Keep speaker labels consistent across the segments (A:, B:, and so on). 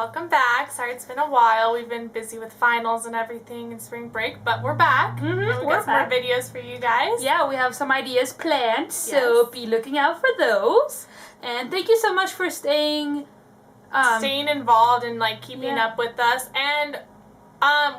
A: welcome back. Sorry it's been a while. We've been busy with finals and everything and spring break, but we're back. And we've got some more videos for you guys.
B: Yeah, we have some ideas planned, so be looking out for those. And thank you so much for staying
A: involved and like keeping up with us. And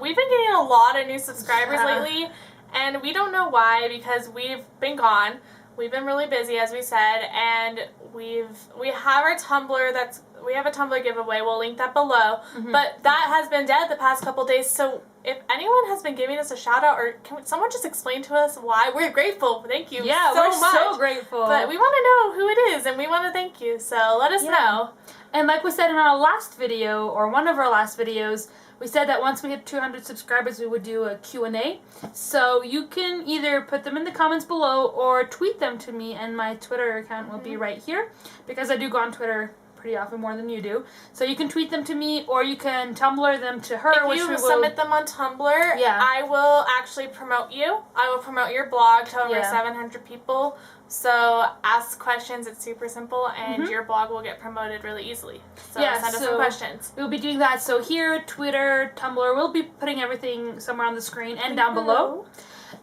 A: we've been getting a lot of new subscribers lately, and we don't know why, because we've been gone. We've been really busy, as we said, and we have our Tumblr. We have a Tumblr giveaway. We'll link that below. But that has been dead the past couple days. So if anyone has been giving us a shout out, or can someone just explain to us why? We're grateful. Thank you.
B: Yeah,
A: so
B: we're
A: much.
B: so grateful.
A: But we want to know who it is, and we want to thank you. So let us know.
B: And like we said in our last video, or one of our last videos, we said that once we hit 200 subscribers, we would do a Q&A. So you can either put them in the comments below or tweet them to me, and my Twitter account will be right here, because I do go on Twitter pretty often, more than you do. So you can tweet them to me, or you can Tumblr them to her.
A: If you submit them on Tumblr, I will actually promote you. I will promote your blog to over 700 people. So ask questions. It's super simple, and your blog will get promoted really easily. So send us some questions.
B: We'll be doing that. So here, Twitter, Tumblr, we'll be putting everything somewhere on the screen and down below.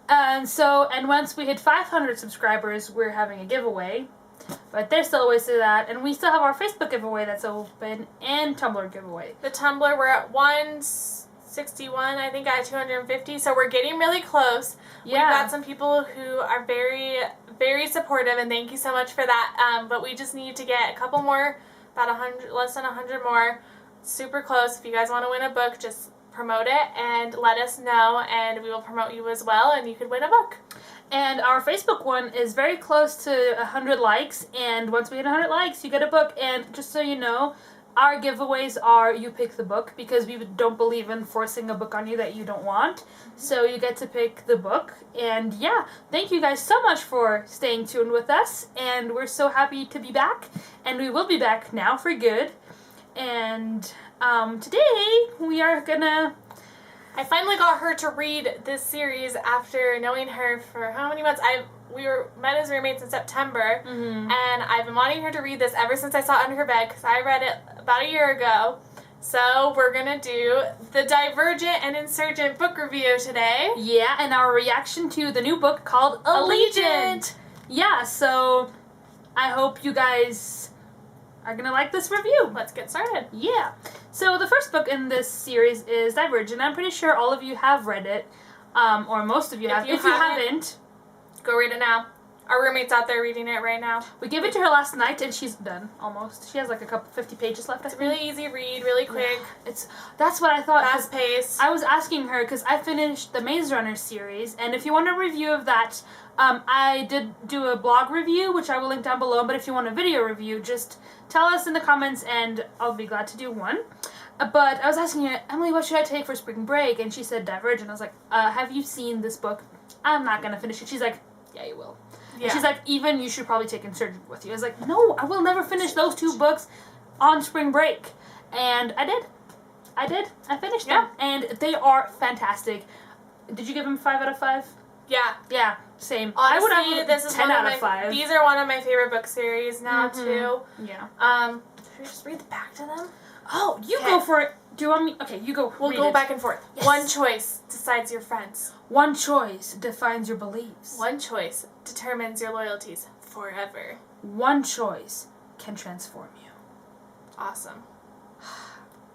B: And once we hit 500 subscribers, we're having a giveaway. But there's still ways to that, and we still have our Facebook giveaway that's open, and Tumblr giveaway.
A: The Tumblr, we're at 161, I think, at 250, so we're getting really close. Yeah. We've got some people who are very, very supportive, and thank you so much for that. But we just need to get a couple more, about 100, less than 100 more, super close. If you guys want to win a book, just promote it and let us know, and we will promote you as well, and you could win a book.
B: And our Facebook one is very close to 100 likes, and once we hit 100 likes, you get a book. And just so you know, our giveaways are you pick the book, because we don't believe in forcing a book on you that you don't want. So you get to pick the book. And yeah, thank you guys so much for staying tuned with us, and we're so happy to be back, and we will be back now for good. And today we are gonna...
A: I finally got her to read this series after knowing her for how many months? We met as roommates in September, and I've been wanting her to read this ever since I saw it under her bed, because I read it about a year ago. So we're going to do the Divergent and Insurgent book review today.
B: Yeah, and our reaction to the new book called Allegiant. Yeah, so I hope you guys are going to like this review.
A: Let's get started.
B: Yeah. So the first book in this series is Divergent. I'm pretty sure all of you have read it, or most of you have. If you haven't,
A: go read it now. Our roommate's out there reading it right now.
B: We gave it to her last night, and she's done, almost. She has like 50 pages left,
A: It's a really easy read, really quick.
B: Yeah. That's what I thought.
A: Fast paced.
B: I was asking her, because I finished the Maze Runner series, and if you want a review of that, I did do a blog review, which I will link down below, but if you want a video review, just tell us in the comments, and I'll be glad to do one. But I was asking her, Emily, what should I take for spring break? And she said Divergent. I was like, have you seen this book? I'm not going to finish it. She's like, yeah, you will. Yeah. And she's like, even you should probably take Insurgent with you. I was like, no, I will never finish those two books on spring break. And I did. I finished them. And they are fantastic. Did you give them 5 out of 5?
A: Yeah.
B: Yeah, same.
A: Honestly,
B: I would have
A: this is
B: 10 out of 5.
A: These are one of my favorite book series now, too.
B: Yeah.
A: Should we just read the back to them?
B: Oh, you go for it. Do you want me? Okay, you go.
A: We'll go back and forth. Yes. One choice decides your friends.
B: One choice defines your beliefs.
A: One choice determines your loyalties forever.
B: One choice can transform you.
A: Awesome.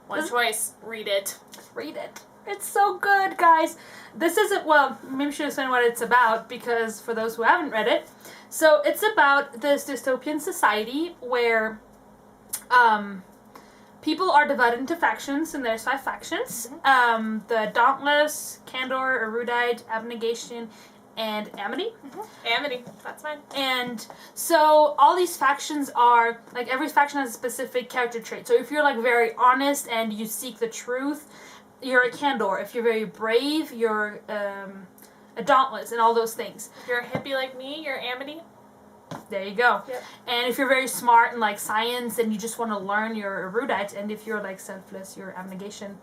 A: One choice. Read it.
B: Read it. It's so good, guys. This isn't, well, maybe we should explain what it's about, because for those who haven't read it. So it's about this dystopian society where people are divided into factions, and there's 5 factions. The Dauntless, Candor, Erudite, Abnegation, and Amity.
A: Amity, that's fine.
B: And so all these factions are, like, every faction has a specific character trait. So if you're, like, very honest and you seek the truth, you're a Candor. If you're very brave, you're a Dauntless, and all those things.
A: If you're a hippie like me, you're Amity.
B: There you go.
A: Yep.
B: And if you're very smart and like science and you just want to learn, you're Erudite. And if you're like selfless, you're Abnegation.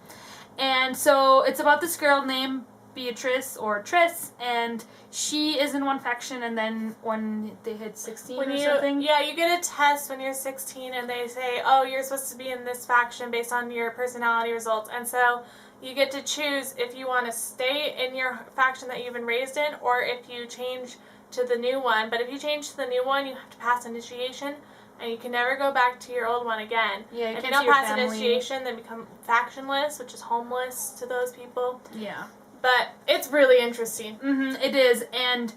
B: And so it's about this girl named Beatrice or Triss, and she is in one faction, and then when they hit 16 or something.
A: Yeah, you get a test when you're 16, and they say, oh, you're supposed to be in this faction based on your personality results, and so you get to choose if you want to stay in your faction that you've been raised in, or if you change to the new one. But if you change to the new one, you have to pass initiation, and you can never go back to your old one again.
B: Yeah,
A: if you don't pass initiation, then become factionless, which is homeless to those people.
B: Yeah.
A: But it's really interesting.
B: It is, and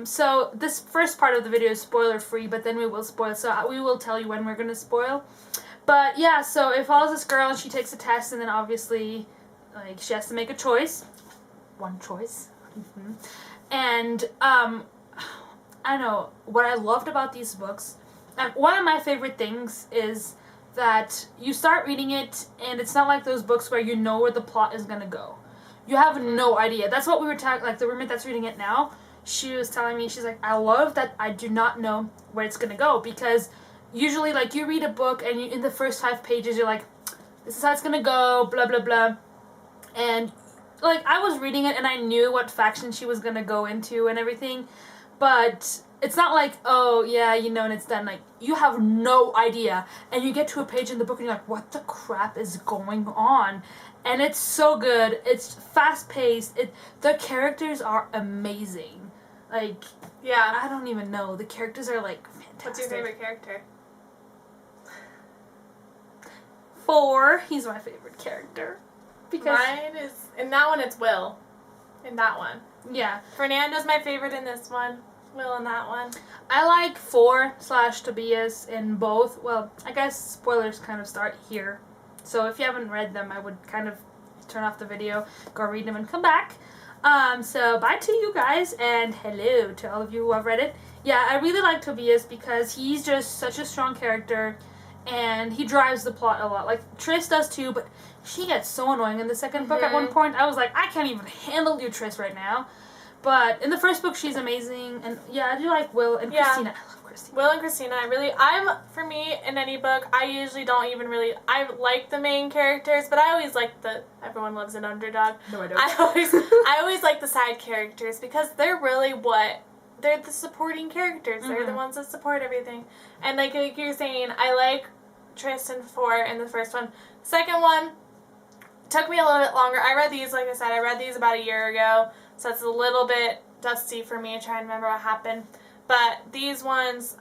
B: so this first part of the video is spoiler free, but then we will spoil, so we will tell you when we're going to spoil. But yeah, so it follows this girl, and she takes a test, and then obviously, like, she has to make a choice. One choice. And, I don't know, what I loved about these books, and one of my favorite things is that you start reading it, and it's not like those books where you know where the plot is going to go. You have no idea. That's what we were talking, like, the roommate that's reading it now, she was telling me, she's like, I love that I do not know where it's going to go, because usually, like, you read a book, and in the first 5 pages, you're like, this is how it's going to go, blah, blah, blah, and, like, I was reading it, and I knew what faction she was going to go into and everything, but it's not like, oh, yeah, you know, and it's done. Like, you have no idea, and you get to a page in the book, and you're like, what the crap is going on? And it's so good. It's fast-paced. The characters are amazing. Like,
A: yeah,
B: I don't even know. The characters are, like, fantastic.
A: What's your favorite character?
B: 4. He's my favorite character. Because
A: mine is, in that one, it's Will. In that one.
B: Yeah.
A: Fernando's my favorite in this one. Will in that one.
B: I like 4/Tobias in both. Well, I guess spoilers kind of start here. So if you haven't read them, I would kind of turn off the video, go read them, and come back. So bye to you guys, and hello to all of you who have read it. Yeah, I really like Tobias because he's just such a strong character, and he drives the plot a lot. Like, Triss does too, but she gets so annoying in the second book at one point. I was like, I can't even handle you, Triss, right now. But in the first book, she's amazing, and yeah, I do like Will and Christina. I love Christina.
A: Will and Christina, for me, in any book, I usually don't even really, I like the main characters, but I always like everyone loves an underdog.
B: No, I don't.
A: I always like the side characters, because they're really they're the supporting characters. They're the ones that support everything. And like you're saying, I like Tristan 4 in the first one. Second one took me a little bit longer. I read these, like I said, about a year ago. So it's a little bit dusty for me trying to remember what happened. But these ones,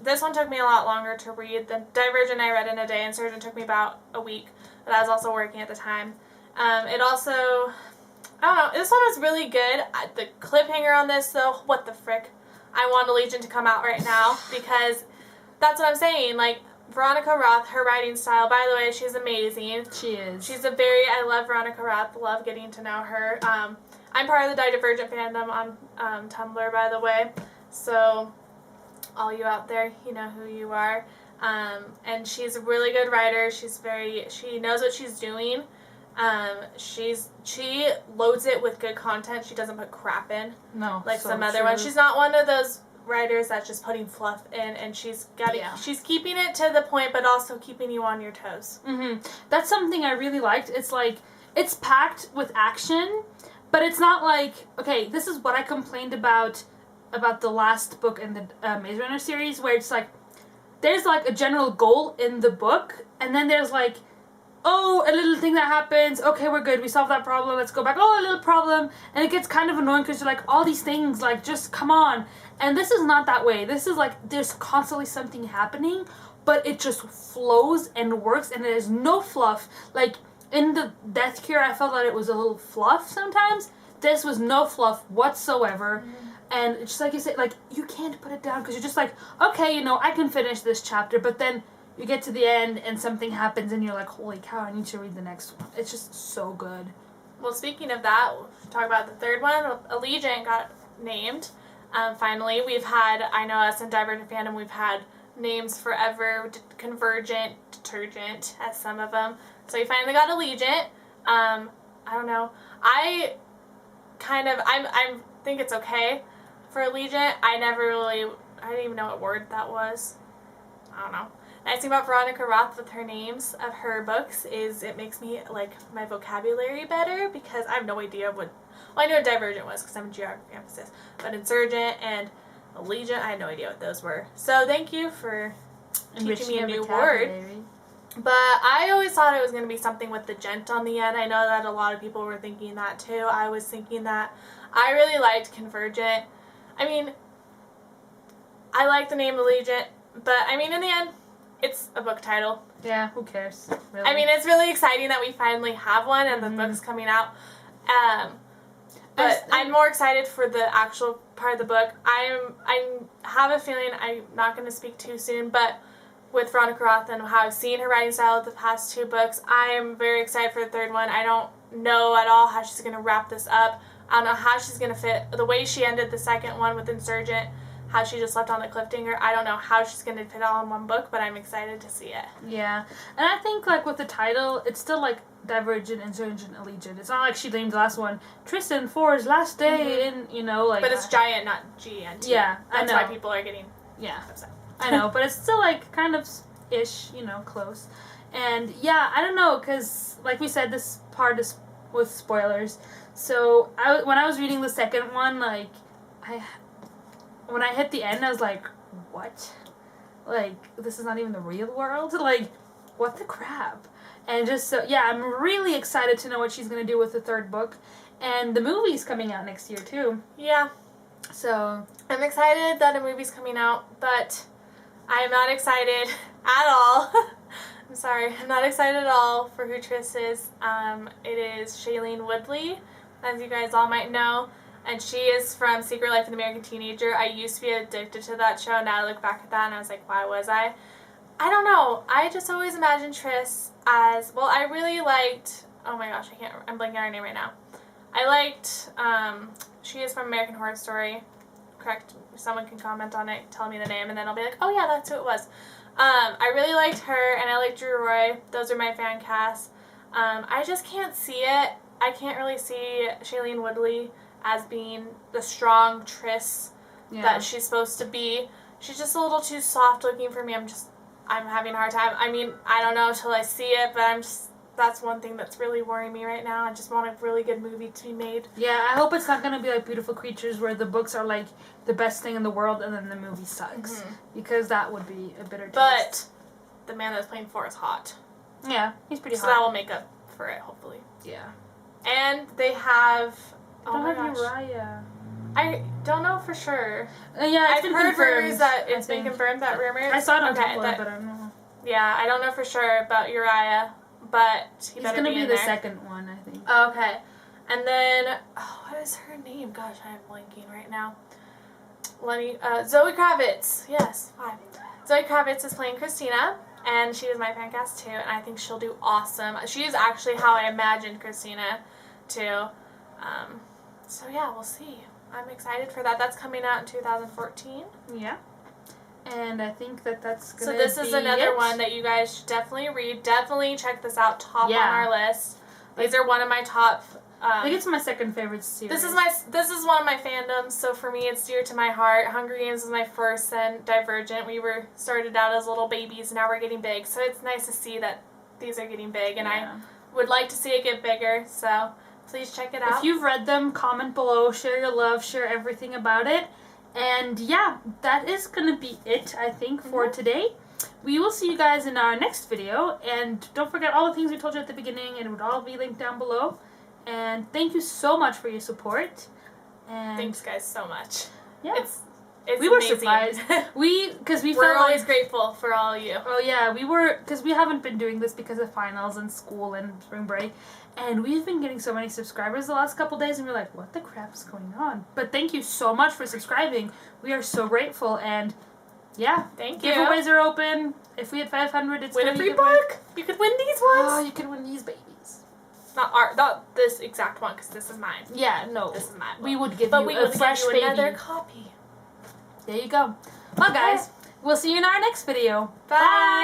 A: this one took me a lot longer to read. The Divergent I read in a day, and Insurgent took me about a week. But I was also working at the time. It also, I don't know, this one was really good. The cliffhanger on this, though, what the frick? I want Allegiant to come out right now, because that's what I'm saying. Like, Veronica Roth, her writing style, by the way, she's amazing.
B: She is.
A: I love Veronica Roth, love getting to know her. I'm part of the Divergent fandom on Tumblr, by the way, so all you out there, you know who you are. And she's a really good writer. She knows what she's doing. She loads it with good content. She doesn't put crap in.
B: No,
A: like
B: so
A: some other
B: true.
A: ones. She's not one of those writers that's just putting fluff in, and she's keeping it to the point, but also keeping you on your toes.
B: That's something I really liked. It's like, it's packed with action, but it's not like, okay, this is what I complained about the last book in the Maze Runner series, where it's like, there's like a general goal in the book, and then there's like, oh, a little thing that happens, okay, we're good, we solved that problem, let's go back, oh, a little problem, and it gets kind of annoying because you're like, all these things, like, just come on. And this is not that way. This is like, there's constantly something happening, but it just flows and works, and there's no fluff. Like, in the Death Cure, I felt that it was a little fluff sometimes. This was no fluff whatsoever. And it's just like you said, like, you can't put it down because you're just like, okay, you know, I can finish this chapter, but then you get to the end and something happens and you're like, holy cow, I need to read the next one. It's just so good.
A: Well, speaking of that, we'll talk about the third one. Allegiant got named. Finally, we've had, I know us in Divergent fandom, we've had names forever, Convergent, Detergent, as some of them. So we finally got Allegiant. I don't know. I think it's okay for Allegiant. I didn't even know what word that was. I don't know. Nice thing about Veronica Roth with her names of her books is it makes me like my vocabulary better because I have no idea what. Well, I knew what Divergent was because I'm a geography emphasis, but Insurgent and Allegiant, I had no idea what those were. So thank you for teaching me a new word. But I always thought it was going to be something with the gent on the end. I know that a lot of people were thinking that too. I was thinking that. I really liked Convergent. I mean, I like the name Allegiant, but I mean, in the end, it's a book title.
B: Yeah, who cares? Really?
A: I mean, it's really exciting that we finally have one and the book's coming out. But I'm more excited for the actual part of the book. I have a feeling I'm not going to speak too soon, but with Veronica Roth and how I've seen her writing style with the past 2 books, I am very excited for the 3rd one. I don't know at all how she's going to wrap this up. I don't know how she's going to fit the way she ended the 2nd one with Insurgent, how she just left on the cliffhanger. I don't know how she's going to fit it all in one book, but I'm excited to see it.
B: Yeah. And I think, like, with the title, it's still, like, Divergent, Insurgent, Allegiant. It's not like she named the last one Tristan Four's last day in, you know, like...
A: But it's giant, not G-N-T.
B: Yeah,
A: That's
B: I know.
A: why people are getting upset.
B: I know, but it's still, like, kind of ish, you know, close. And, yeah, I don't know, because, like we said, this part is with spoilers. So, when I was reading the 2nd one, like, when I hit the end, I was like, what? Like, this is not even the real world? Like, what the crap? And just so, yeah, I'm really excited to know what she's going to do with the 3rd book. And the movie's coming out next year, too.
A: Yeah.
B: So,
A: I'm excited that a movie's coming out, but I'm not excited at all. I'm sorry, I'm not excited at all for who Triss is. It is Shailene Woodley, as you guys all might know. And she is from Secret Life of the American Teenager. I used to be addicted to that show. Now I look back at that and I was like, why was I? I don't know. I just always imagined Triss as, well, I really liked, oh my gosh, I'm blanking on her name right now. I liked, she is from American Horror Story. Correct. Someone can comment on it, tell me the name, and then I'll be like, oh yeah, that's who it was. I really liked her, and I liked Drew Roy. Those are my fan casts. I just can't see it. I can't really see Shailene Woodley as being the strong Triss that she's supposed to be. She's just a little too soft looking for me. I'm having a hard time. I mean, I don't know till I see it, but that's one thing that's really worrying me right now. I just want a really good movie to be made.
B: Yeah, I hope it's not going to be like Beautiful Creatures where the books are like the best thing in the world and then the movie sucks. Because that would be a bitter taste.
A: But the man that's playing for is hot.
B: Yeah, he's pretty hot.
A: So that will make up for it, hopefully.
B: Yeah.
A: And they have...
B: Oh my gosh. Uriah.
A: I don't know for sure.
B: Yeah,
A: I've heard rumors that it's been confirmed that rumors.
B: I saw it on Twitter, but I don't know.
A: Yeah, I don't know for sure about Uriah, but he's
B: going to be
A: the
B: second one, I think.
A: Okay. And then, what is her name? Gosh, I'm blanking right now. Zoe Kravitz. Yes, 5. Zoe Kravitz is playing Christina, and she was my fan cast too, and I think she'll do awesome. She is actually how I imagined Christina too. So yeah, we'll see. I'm excited for that. That's coming out in 2014.
B: Yeah. And I think that's going to be
A: So this is another one that you guys should definitely read. Definitely check this out. Top on our list. These are one of my top...
B: I think it's my second favorite series.
A: This is one of my fandoms, so for me it's dear to my heart. Hunger Games was my first, and Divergent. We were started out as little babies, now we're getting big. So it's nice to see that these are getting big, and I would like to see it get bigger. So please check it out.
B: If you've read them, comment below, share your love, share everything about it. And yeah, that is going to be it, I think, for today. We will see you guys in our next video. And don't forget all the things we told you at the beginning, and it would all be linked down below. And thank you so much for your support. And
A: thanks, guys, so much.
B: Yeah.
A: It's
B: we were
A: amazing.
B: surprised.
A: We're always grateful for all of you.
B: Oh yeah, because we haven't been doing this because of finals and school and spring break. And we've been getting so many subscribers the last couple days, and we're like, what the crap is going on? But thank you so much for subscribing. We are so grateful, and yeah.
A: Thank you.
B: Giveaways are open. If we hit 500, it's
A: win a free book. You could win these ones.
B: Oh, you can win these babies.
A: Not this exact one, because this is mine.
B: Yeah, no.
A: This is mine.
B: We would give you a fresh baby.
A: Another copy.
B: There you go. Well, guys, we'll see you in our next video.
A: Bye.